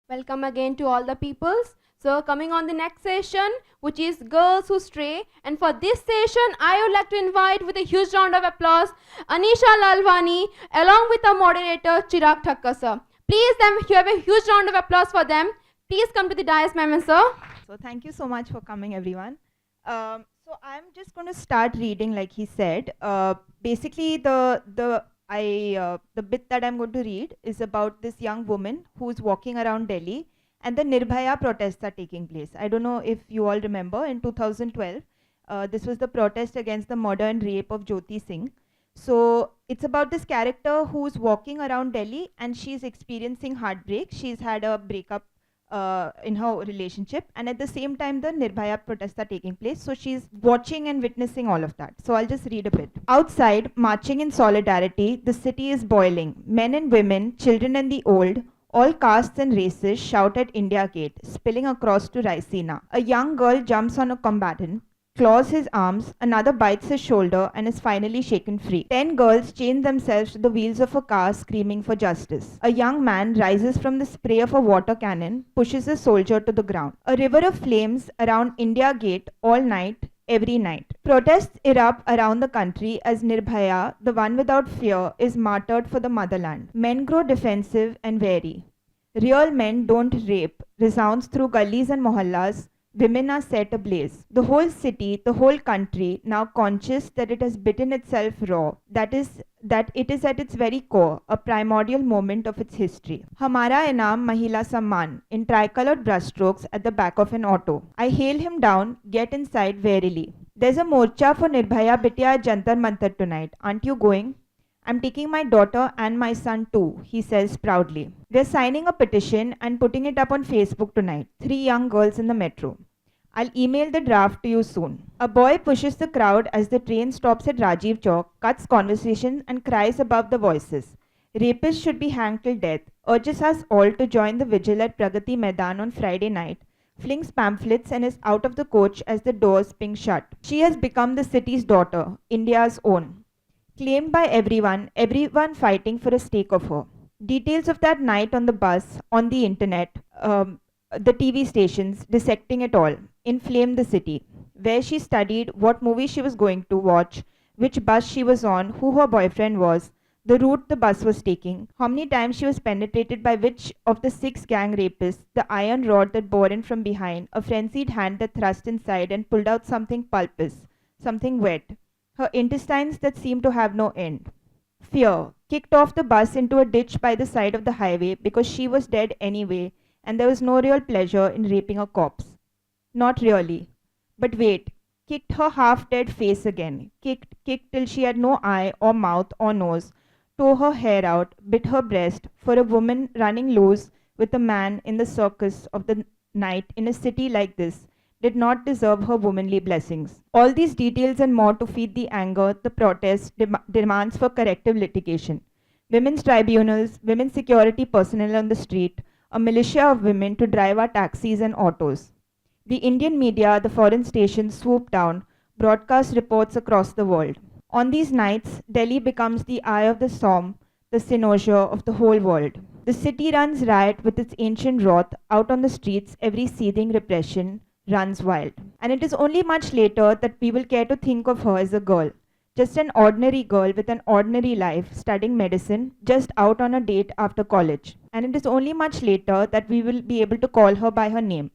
Welcome again to all the peoples. So coming on the next session, which is Girls Who Stray. And for this session, I would like to invite with a huge round of applause, Anisha Lalvani, along with the moderator, Chirag Thakkar, sir. Please, you have a huge round of applause for them. Please come to the dais, ma'am and sir. So thank you so much for coming, everyone. So I'm just going to start reading, like he said. Basically, the bit that I'm going to read is about this young woman who's walking around Delhi, and the Nirbhaya protests are taking place. I don't know if you all remember, in 2012, this was the protest against the murder and rape of Jyoti Singh. So it's about this character who's walking around Delhi and she's experiencing heartbreak. She's had a breakup in her relationship, and at the same time the Nirbhaya protests are taking place, so she's watching and witnessing all of that. So I'll just read a bit. Outside, marching in solidarity, the city is boiling. Men and women, children and the old, all castes and races shout at India Gate, spilling across to Raisina. A young girl jumps on a combatant, claws his arms, another bites his shoulder, and is finally shaken free. 10 girls chain themselves to the wheels of a car, screaming for justice. A young man rises from the spray of a water cannon, pushes a soldier to the ground. A river of flames around India Gate all night, every night. Protests erupt around the country as Nirbhaya, the one without fear, is martyred for the motherland. Men grow defensive and wary. Real men don't rape resounds through gullies and mohallas. Women are set ablaze. The whole city, the whole country, now conscious that it has bitten itself raw, that it is at its very core, a primordial moment of its history. Hamara Enam Mahila Samman, in tricolored brushstrokes at the back of an auto. I hail him down, get inside warily. There's a morcha for Nirbhaya Bitya at Jantar Mantar tonight. Aren't you going? I'm taking my daughter and my son too, he says proudly. We're signing a petition and putting it up on Facebook tonight. 3 young girls in the metro. I'll email the draft to you soon. A boy pushes the crowd as the train stops at Rajiv Chowk, cuts conversation and cries above the voices. Rapists should be hanged till death, urges us all to join the vigil at Pragati Maidan on Friday night, flings pamphlets and is out of the coach as the doors ping shut. She has become the city's daughter, India's own. Claimed by everyone fighting for a stake of her. Details of that night on the bus, on the internet, the TV stations, dissecting it all, inflamed the city. Where she studied, what movie she was going to watch, which bus she was on, who her boyfriend was, the route the bus was taking, how many times she was penetrated by which of the 6 gang rapists, the iron rod that bore in from behind, a frenzied hand that thrust inside and pulled out something pulpous, something wet, her intestines that seemed to have no end. Fear kicked off the bus into a ditch by the side of the highway because she was dead anyway, and there was no real pleasure in raping a corpse. Not really. But wait, kicked her half-dead face again, kicked till she had no eye or mouth or nose, tore her hair out, bit her breast, for a woman running loose with a man in the circus of the night in a city like this did not deserve her womanly blessings. All these details and more to feed the anger, the protest, demands for corrective litigation. Women's tribunals, women's security personnel on the street, a militia of women to drive our taxis and autos. The Indian media, the foreign stations swoop down, broadcast reports across the world. On these nights, Delhi becomes the eye of the storm, the cynosure of the whole world. The city runs riot with its ancient wrath. Out on the streets, every seething repression runs wild. And it is only much later that we will care to think of her as a girl. Just an ordinary girl with an ordinary life, studying medicine, just out on a date after college. And it is only much later that we will be able to call her by her name.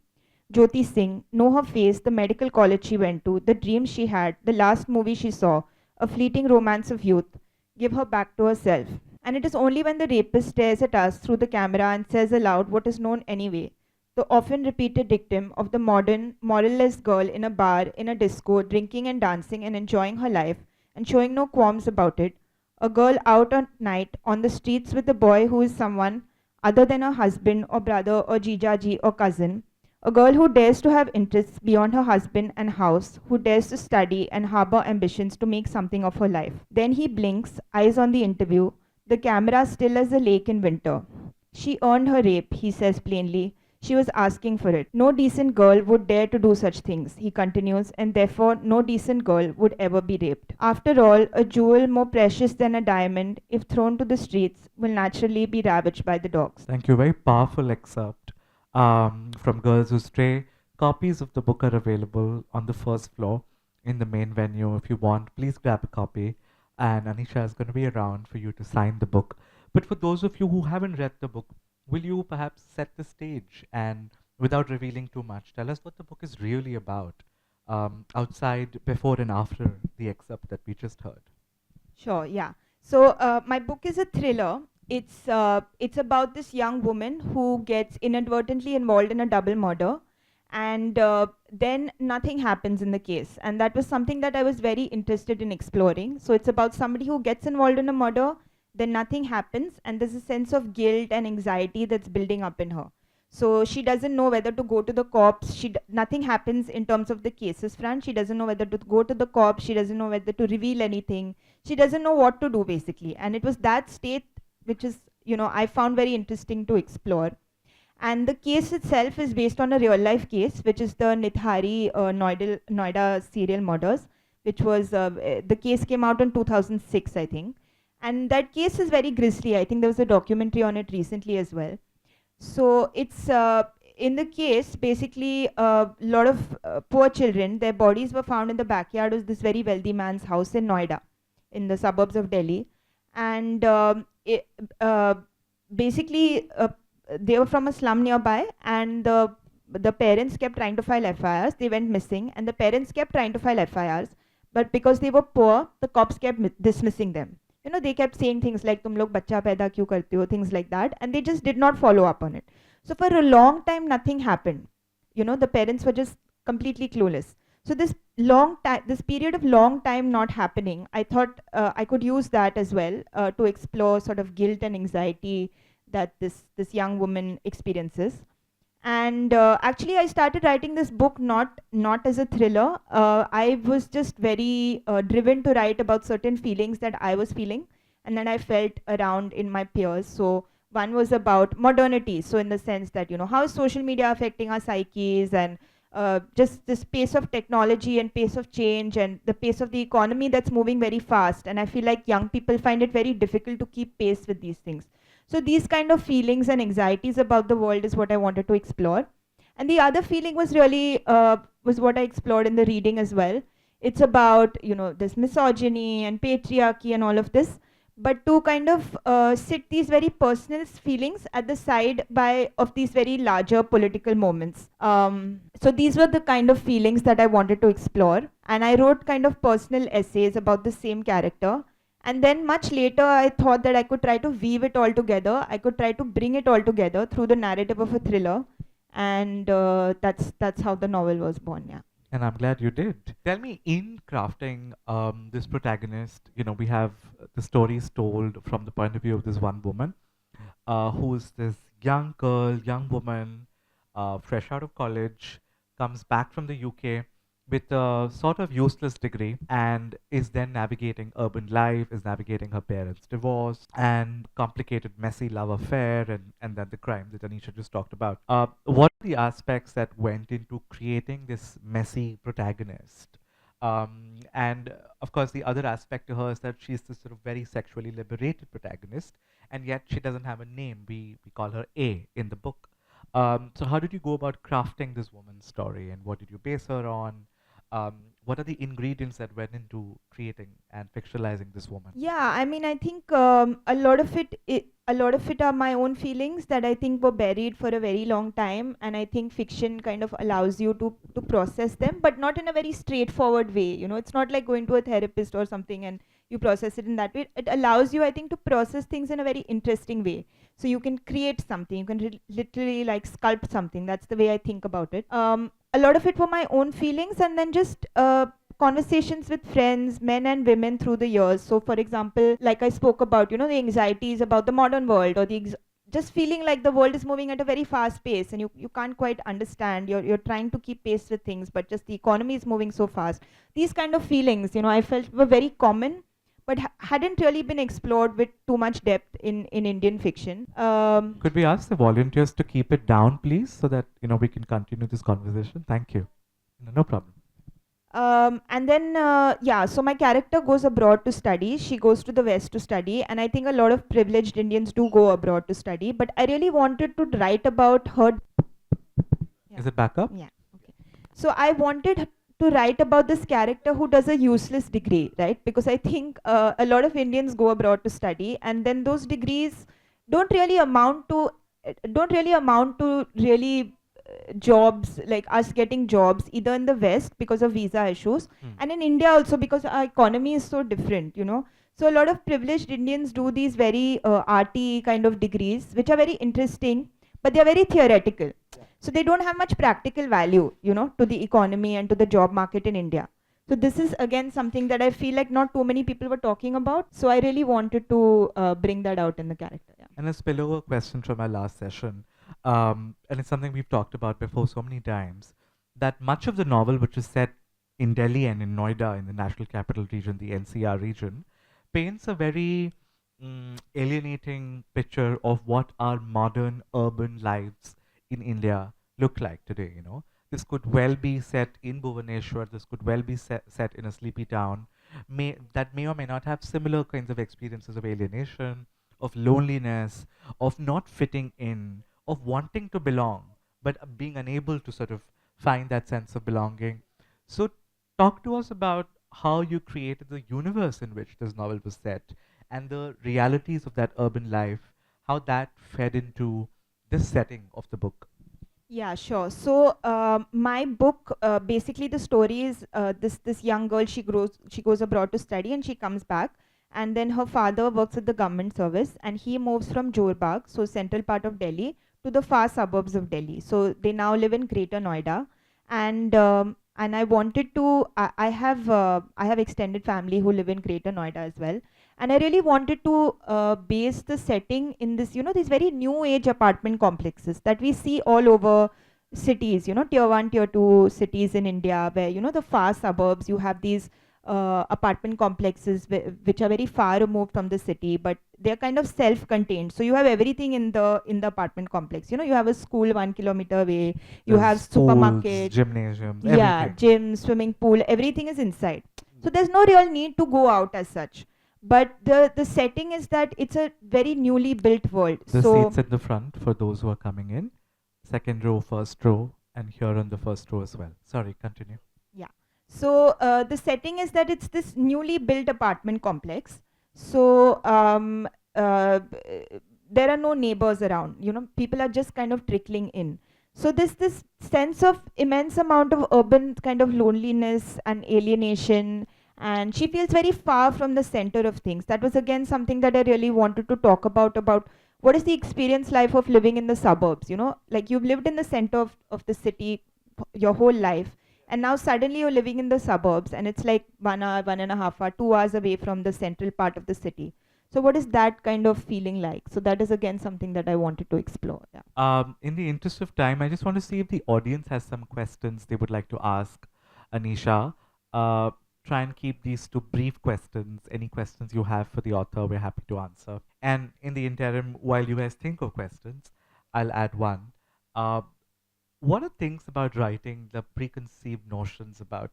Jyoti Singh, know her face, the medical college she went to, the dreams she had, the last movie she saw, a fleeting romance of youth. Give her back to herself. And it is only when the rapist stares at us through the camera and says aloud what is known anyway, the often repeated dictum of the modern, moralless girl in a bar, in a disco, drinking and dancing and enjoying her life, and showing no qualms about it, a girl out at night on the streets with a boy who is someone other than her husband or brother or jijaji or cousin, a girl who dares to have interests beyond her husband and house, who dares to study and harbor ambitions to make something of her life. Then he blinks, eyes on the interview, the camera still as a lake in winter. She earned her rape, he says plainly. She was asking for it. No decent girl would dare to do such things, he continues, and therefore no decent girl would ever be raped. After all, a jewel more precious than a diamond, if thrown to the streets, will naturally be ravaged by the dogs. Thank you. Very powerful excerpt. from Girls Who Stray. Copies of the book are available on the first floor in the main venue. If you want, please grab a copy. And Anisha is going to be around for you to sign the book. But for those of you who haven't read the book, will you perhaps set the stage and, without revealing too much, tell us what the book is really about, outside, before, and after the excerpt that we just heard? Sure, yeah. So my book is a thriller. It's about this young woman who gets inadvertently involved in a double murder, and then nothing happens in the case. And that was something that I was very interested in exploring. So it's about somebody who gets involved in a murder, then nothing happens, and there's a sense of guilt and anxiety that's building up in her. So she doesn't know whether to go to the cops. Nothing happens in terms of the cases front. She doesn't know whether to go to the cops. She doesn't know whether to reveal anything. She doesn't know what to do, basically. And it was that state which is, I found very interesting to explore. And the case itself is based on a real life case, which is the Nithari Noida serial murders, which was, the case came out in 2006, I think. And that case is very grisly. I think there was a documentary on it recently as well. So it's, in the case, basically, a lot of poor children, their bodies were found in the backyard of this very wealthy man's house in Noida, in the suburbs of Delhi. And basically, they were from a slum nearby, and the parents kept trying to file FIRs. They went missing, and the parents kept trying to file FIRs. But because they were poor, the cops kept dismissing them. They kept saying things like, "Tum log bacha paida kyun karte ho?" Things like that, and they just did not follow up on it. So for a long time, nothing happened. The parents were just completely clueless. So this period of long time not happening, I thought I could use that as well to explore sort of guilt and anxiety that this young woman experiences. And actually, I started writing this book not as a thriller. I was just very driven to write about certain feelings that I was feeling and that I felt around in my peers. So one was about modernity. So in the sense that, how is social media affecting our psyches, and just this pace of technology and pace of change and the pace of the economy that's moving very fast. And I feel like young people find it very difficult to keep pace with these things. So these kind of feelings and anxieties about the world is what I wanted to explore. And the other feeling was really, was what I explored in the reading as well. It's about, this misogyny and patriarchy and all of this, but to kind of sit these very personal feelings at the side of these very larger political moments. So these were the kind of feelings that I wanted to explore. And I wrote kind of personal essays about the same character. And then much later, I thought that I could try to weave it all together. I could try to bring it all together through the narrative of a thriller. And that's how the novel was born, yeah. And I'm glad you did. Tell me, in crafting this protagonist, we have the stories told from the point of view of this one woman, who's this young girl, young woman, fresh out of college, comes back from the UK with a sort of useless degree and is then navigating urban life, is navigating her parents' divorce and complicated, messy love affair, and then the crime that Anisha just talked about. What are the aspects that went into creating this messy protagonist? And of course, the other aspect to her is that she's this sort of very sexually liberated protagonist, and yet she doesn't have a name. We call her A in the book. So how did you go about crafting this woman's story, and what did you base her on? What are the ingredients that went into creating and fictionalizing this woman? Yeah, I mean, I think a lot of it are my own feelings that I think were buried for a very long time, and I think fiction kind of allows you to process them, but not in a very straightforward way. It's not like going to a therapist or something and you process it in that way. It allows you, I think, to process things in a very interesting way. So you can create something, you can literally like sculpt something. That's the way I think about it. A lot of it were my own feelings, and then just conversations with friends, men and women through the years. So for example, like I spoke about, the anxieties about the modern world, or just feeling like the world is moving at a very fast pace and you can't quite understand. You're trying to keep pace with things, but just the economy is moving so fast. These kind of feelings, I felt were very common, but hadn't really been explored with too much depth in Indian fiction. Could we ask the volunteers to keep it down, please, so that we can continue this conversation? Thank you. No problem. And then, so my character goes abroad to study. She goes to the West to study, and I think a lot of privileged Indians do go abroad to study. But I really wanted to write about her Is it back up? Yeah. Okay. So I wanted to write about this character who does a useless degree, right? Because I think a lot of Indians go abroad to study, and then those degrees don't really amount to really jobs, like us getting jobs either in the West because of visa issues, and in India also because our economy is so different, you know. So a lot of privileged Indians do these very arty kind of degrees, which are very interesting, but they are very theoretical. So they don't have much practical value, you know, to the economy and to the job market in India. So this is again something that I feel like not too many people were talking about. So I really wanted to bring that out in the character. Yeah. And a spillover question from our last session, and it's something we've talked about before so many times, that much of the novel, which is set in Delhi and in Noida, in the National Capital Region, the NCR region, paints a very alienating picture of what our modern urban lives in India look like today. You know, this could well be set in Bhubaneswar. This could well be set in a sleepy town, that may or may not have similar kinds of experiences of alienation, of loneliness, of not fitting in, of wanting to belong, but being unable to sort of find that sense of belonging. So, talk to us about how you created the universe in which this novel was set and the realities of that urban life, how that fed into this setting of the book. Yeah, sure. So my book, basically the story is this young girl. She goes abroad to study, and she comes back. And then her father works at the government service, and he moves from Jorbagh, so central part of Delhi, to the far suburbs of Delhi. So they now live in Greater Noida, and I wanted to. I have extended family who live in Greater Noida as well, and I really wanted to base the setting in this, you know, these very new age apartment complexes that we see all over cities, you know, tier 1, tier 2 cities in India, where, you know, the far suburbs, you have these apartment complexes which are very far removed from the city, but they're kind of self-contained. So you have everything in the apartment complex. You know, you have a school 1 kilometer away, you have There's schools, supermarket, gymnasiums, yeah, everything. gym, swimming pool, everything is inside. So there's no real need to go out as such. But the setting is that it's a very newly built world. The So seats at the front for those who are coming in, second row, first row, and here on the first row as well. Sorry, continue. yeah. So the setting is that it's this newly built apartment complex. So there are no neighbors around. You know, people are just kind of trickling in. So this sense of immense amount of urban kind of loneliness and alienation, and she feels very far from the center of things. That was again something that I really wanted to talk about what is the experience life of living in the suburbs. You know, like you've lived in the center of the city your whole life, and now suddenly you're living in the suburbs, and it's like 1 hour, 1.5 hour, 2 hours away from the central part of the city. So what is that kind of feeling like? So that is again something that I wanted to explore. Yeah. In the interest of time, I just want to see if the audience has some questions they would like to ask Anisha. Try and keep these to brief questions. Any questions you have for the author, we're happy to answer. And in the interim, while you guys think of questions, I'll add one. What are things about writing, the preconceived notions about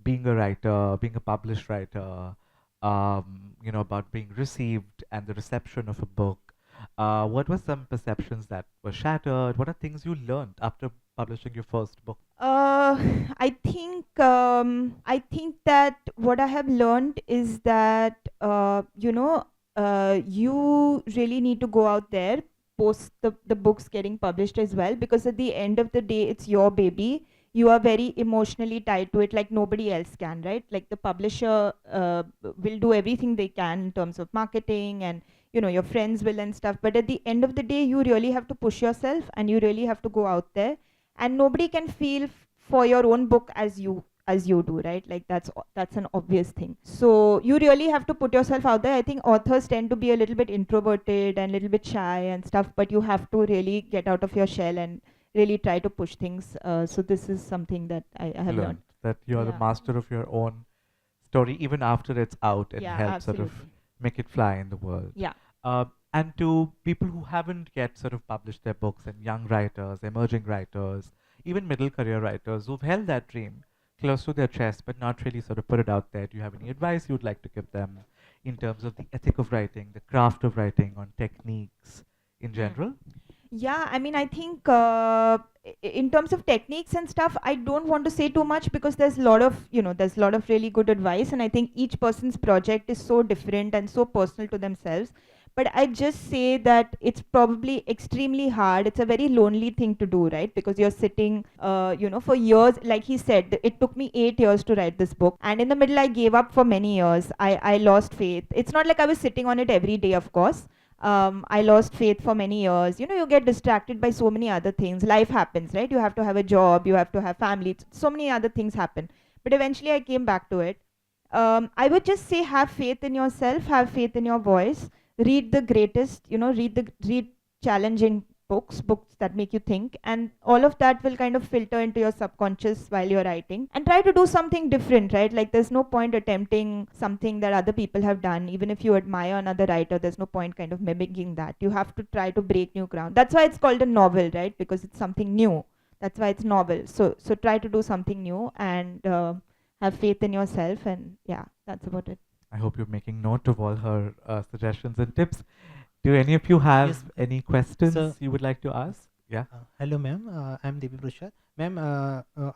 being a writer, being a published writer, you know, about being received and the reception of a book? What were some perceptions that were shattered? What are things you learned after publishing your first book? I think that what I have learned is that you really need to go out there, post the books getting published as well, because at the end of the day, it's your baby. You are very emotionally tied to it, like nobody else can, right? Like the publisher will do everything they can in terms of marketing, and you know, your friends will and stuff. But at the end of the day, you really have to push yourself, and you really have to go out there, and nobody can feel for your own book as you do, right? Like that's an obvious thing. So you really have to put yourself out there. I think authors tend to be a little bit introverted and a little bit shy and stuff, but you have to really get out of your shell and really try to push things. So this is something that I have learned. That you're the Yeah. master of your own story even after it's out, and Yeah, help sort of absolutely. make it fly in the world. Yeah. And to people who haven't yet sort of published their books, and young writers, emerging writers, even middle career writers who've held that dream close to their chest but not really sort of put it out there, do you have any advice you'd like to give them in terms of the ethic of writing, the craft of writing, on techniques in general? Yeah, I mean, I think in terms of techniques and stuff, I don't want to say too much because there's a lot of, there's a lot of really good advice, and I think each person's project is so different and so personal to themselves. But I just say that it's probably extremely hard. It's a very lonely thing to do, right? Because you're sitting, for years. Like he said, it took me 8 years to write this book, and in the middle, I gave up for many years. I lost faith. It's not like I was sitting on it every day, of course. I lost faith for many years. You get distracted by so many other things. Life happens, right? You have to have a job, you have to have family. So many other things happen. But eventually, I came back to it. I would just say, have faith in yourself, have faith in your voice. Read the greatest, read challenging books that make you think, and all of that will kind of filter into your subconscious while you're writing. And try to do something different, right? Like, there's no point attempting something that other people have done. Even if you admire another writer, there's no point kind of mimicking that. You have to try to break new ground. That's why it's called a novel, right? Because it's something new. That's why it's novel. So try to do something new, and have faith in yourself, and yeah, that's about it. I hope you're making note of all her suggestions and tips. Do any of you have Yes, any questions sir. you would like to ask? Yeah. Hello ma'am, I am Devi Prasad ma'am.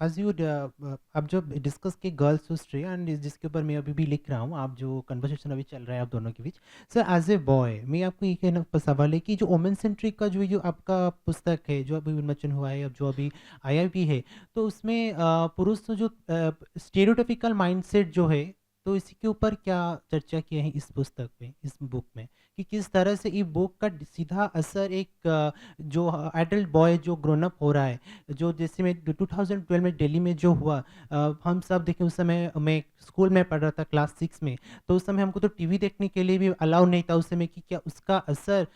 आज you अब जो discuss की girls history and जिसके ऊपर मैं अभी भी लिख रहा हूँ, आप जो कन्वर्सेशन अभी चल रहा है आप दोनों के बीच, सर एज ए बॉय मैं आपको ये कहना सवाल है कि जो वोमेन सेंट्रिक का जो आपका पुस्तक है जो अभी उन्मोचन हुआ है, अब जो अभी आया भी है, तो उसमें पुरुष जो स्टेरियोटाइपिकल माइंडसेट जो है, तो इसी के ऊपर क्या चर्चा किए हैं इस पुस्तक में, इस बुक में, कि किस तरह से ये बुक का सीधा असर एक जो एडल्ट बॉय जो ग्रोन अप हो रहा है, जो जैसे मैं 2012 में दिल्ली में जो हुआ, हम सब देखें उस समय मैं स्कूल में पढ़ रहा था क्लास 6 में, तो उस समय हमको तो टीवी देखने के लिए भी अलाउ नहीं था उस समय, कि क्या उसका असर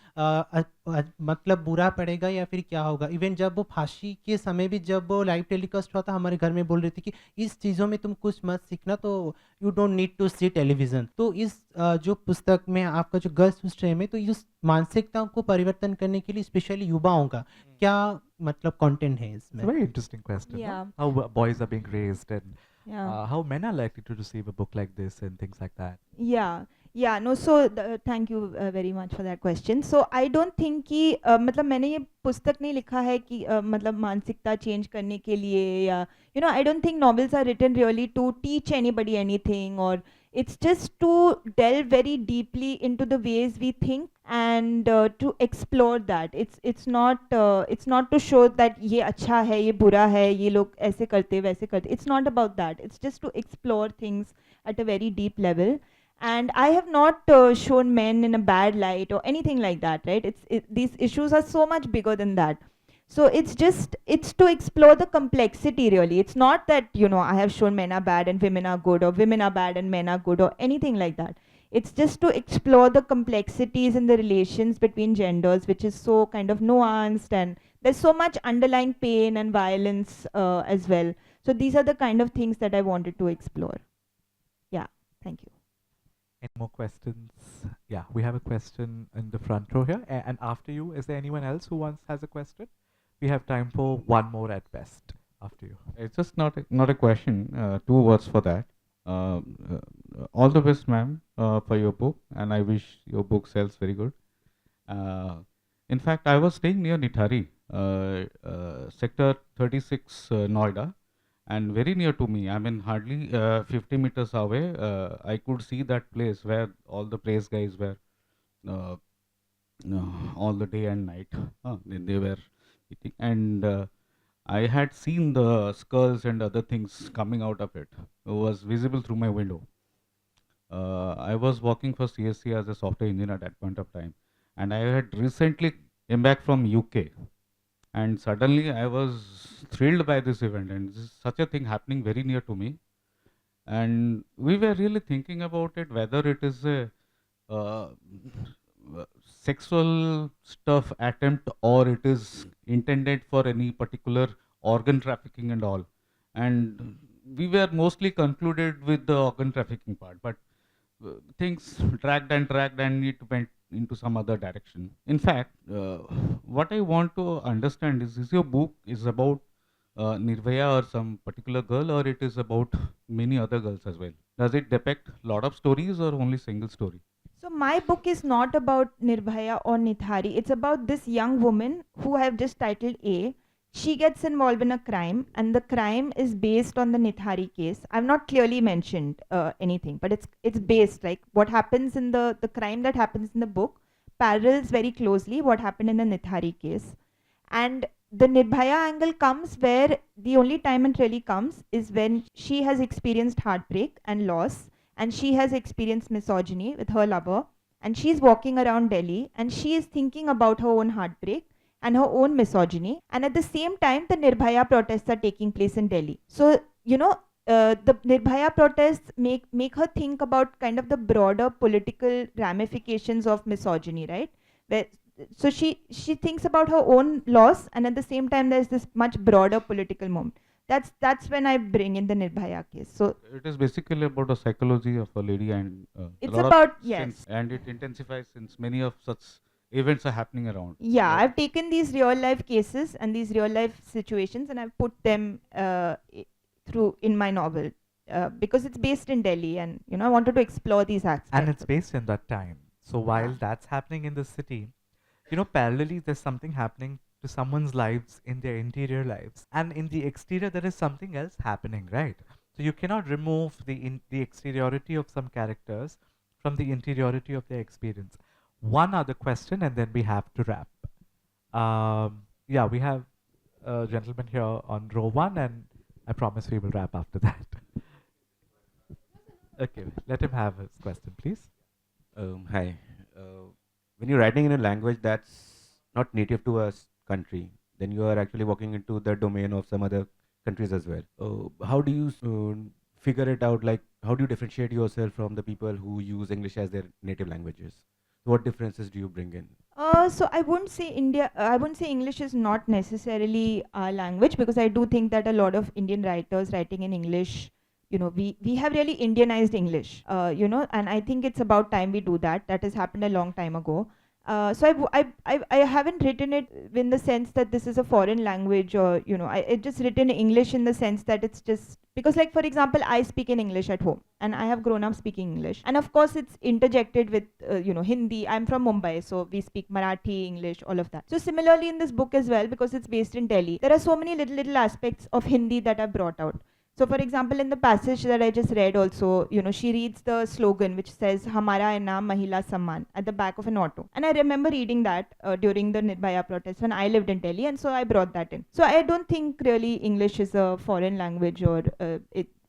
मतलब बुरा पड़ेगा या फिर क्या होगा. इवन जब वो फांसी के समय भी जब वो लाइव टेलीकास्ट हुआ था, हमारे घर में बोल रही थी कि इस चीज़ों में तुम कुछ मत सीखना, तो you don't need to see television. तो इस जो पुस्तक में आपका जो गर्ल्स हिस्ट्री में, तो इस मानसिकता को परिवर्तन करने के लिए स्पेशली युवाओं का क्या मतलब कंटेंट है It's a इसमें? very interesting question. No? Yeah. How boys are being raised, and Yeah. how men are likely to receive a book like this and things like that. Yeah, no, so thank you very much for that question. So I don't think कि मतलब मैंने ये पुस्तक नहीं लिखा है कि मतलब मानसिकता चेंज करने के लिए, या I don't think novels are written really to teach anybody anything, or it's just to delve very deeply into the ways we think, and to explore that. It's not to show that ये अच्छा है, ये बुरा है, ये लोग ऐसे करते वैसे करते. It's not about that. It's just to explore things at a very deep level. And I have not shown men in a bad light or anything like that, right? These issues are so much bigger than that. So it's to explore the complexity, really. It's not that I have shown men are bad and women are good, or women are bad and men are good, or anything like that. It's just to explore the complexities in the relations between genders, which is so kind of nuanced, and there's so much underlying pain and violence as well. So these are the kind of things that I wanted to explore. Yeah, thank you. Any more questions? Yeah, we have a question in the front row here. And after you, is there anyone else who has a question? We have time for one more at best after you. It's just not a question. Two words for that. All the best, ma'am, for your book, and I wish your book sells very good. In fact, I was staying near Nithari, sector 36, Noida, and very near to me. I mean, hardly 50 meters away. I could see that place where all the praise guys were uh, all the day and night. They were eating, and I had seen the skulls and other things coming out of it. It was visible through my window. I was working for CSC as a software engineer at that point of time, and I had recently came back from UK, and suddenly I was thrilled by this event, and this is such a thing happening very near to me, and we were really thinking about it, whether it is a uh, sexual stuff attempt or it is intended for any particular organ trafficking and all, and we were mostly concluded with the organ trafficking part, but things dragged and it went into some other direction. In fact, what I want to understand is your book is about Nirvaya or some particular girl, or it is about many other girls as well? Does it depict lot of stories or only single story? So my book is not about Nirbhaya or Nithari. It's about this young woman who I have just titled A. She gets involved in a crime, and the crime is based on the Nithari case. I've not clearly mentioned anything, but it's based, like what happens in the crime that happens in the book parallels very closely what happened in the Nithari case. And the Nirbhaya angle comes where the only time it really comes is when she has experienced heartbreak and loss, and she has experienced misogyny with her lover, and she's walking around Delhi and she is thinking about her own heartbreak and her own misogyny, and at the same time the Nirbhaya protests are taking place in Delhi. So the Nirbhaya protests make her think about kind of the broader political ramifications of misogyny, right? Where, so she thinks about her own loss, and at the same time there's this much broader political moment. That's when I bring in the Nirbhaya case. So It is basically about the psychology of a lady, and it's a lot about, of yes. and it intensifies since many of such events are happening around. Yeah, Right. I've taken these real life cases and these real life situations and I've put them through in my novel because it's based in Delhi, and I wanted to explore these aspects. And it's based in that time. So while Yeah. that's happening in the city, parallelly there's something happening to someone's lives in their interior lives, and in the exterior there is something else happening, right? So you cannot remove the exteriority of some characters from the interiority of their experience. One other question, and then we have to wrap. Yeah, we have a gentleman here on row one, and I promise we will wrap after that. Okay, let him have his question, please. Hi. When you're writing in a language that's not native to a country, then you are actually walking into the domain of some other countries as well. How do you figure it out? Like, how do you differentiate yourself from the people who use English as their native languages? What differences do you bring in? So I wouldn't say I wouldn't say English is not necessarily our language, because I do think that a lot of Indian writers writing in English, we have really Indianized English, and I think it's about time we do that. That has happened a long time ago. So I haven't written it in the sense that this is a foreign language, or I just written English in the sense that it's just because, like, for example, I speak in English at home and I have grown up speaking English, and of course it's interjected with Hindi. I'm from Mumbai, so we speak Marathi, English, all of that. So similarly in this book as well, because it's based in Delhi, there are so many little aspects of Hindi that are brought out. So for example, in the passage that I just read also, she reads the slogan which says Hamara Inam Mahila Samman at the back of an auto. And I remember reading that during the Nirbhaya protests when I lived in Delhi, and so I brought that in. So I don't think really English is a foreign language, or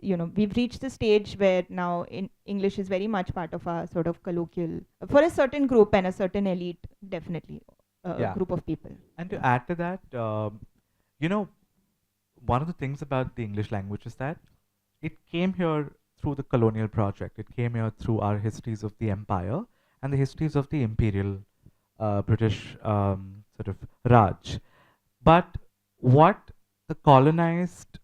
we've reached the stage where now English is very much part of our sort of colloquial, for a certain group and a certain elite, definitely, Yeah. group of people. And to add to that, one of the things about the English language is that it came here through the colonial project. It came here through our histories of the empire and the histories of the imperial British sort of Raj. But what the colonized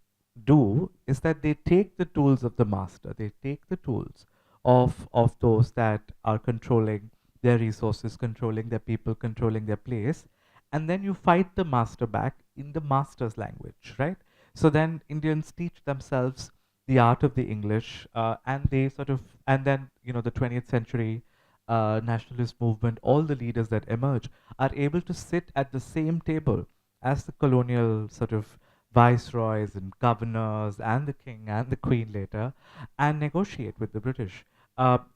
do is that they take the tools of the master, they take the tools of those that are controlling their resources, controlling their people, controlling their place, and then you fight the master back in the master's language, right? So then Indians teach themselves the art of the English, and they and then the 20th century nationalist movement, all the leaders that emerge are able to sit at the same table as the colonial sort of viceroys and governors and the king and the queen later, and negotiate with the British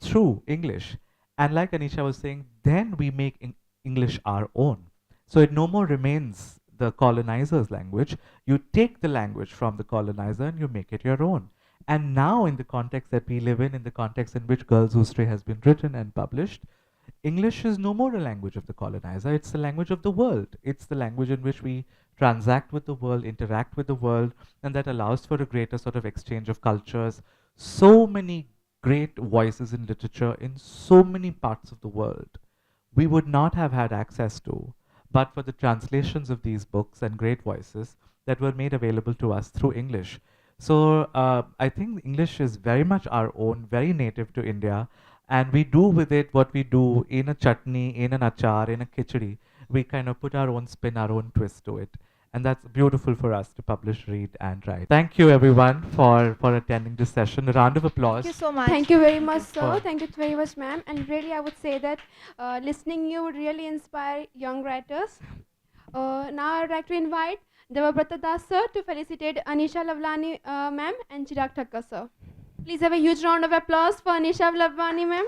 through English. And like Anisha was saying, then we make English our own. So it no more remains the colonizer's language. You take the language from the colonizer and you make it your own. And now, in the context that we live in the context in which Girls Who Stray has been written and published, English is no more a language of the colonizer, it's the language of the world. It's the language in which we transact with the world, interact with the world, and that allows for a greater sort of exchange of cultures. So many great voices in literature in so many parts of the world we would not have had access to but for the translations of these books and great voices that were made available to us through English. So I think English is very much our own, very native to India, and we do with it what we do in a chutney, in an achar, in a khichdi. We kind of put our own spin, our own twist to it. And that's beautiful for us to publish, read, and write. Thank you, everyone, for attending this session. A round of applause. Thank you so much. Thank you very much, sir. For- Thank you very much, ma'am. And really, I would say that listening you would really inspire young writers. Now, I'd like to invite Devabrata Das, sir, to felicitate Anisha Lalvani, ma'am, and Chirag Thakkar, sir. Please have a huge round of applause for Anisha Lalvani, ma'am.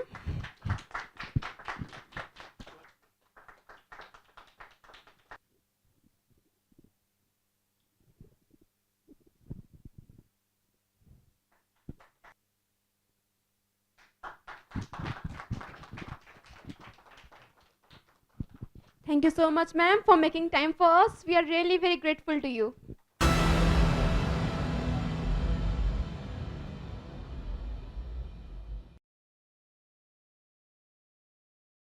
Thank you so much, ma'am, for making time for us. We are really very grateful to you.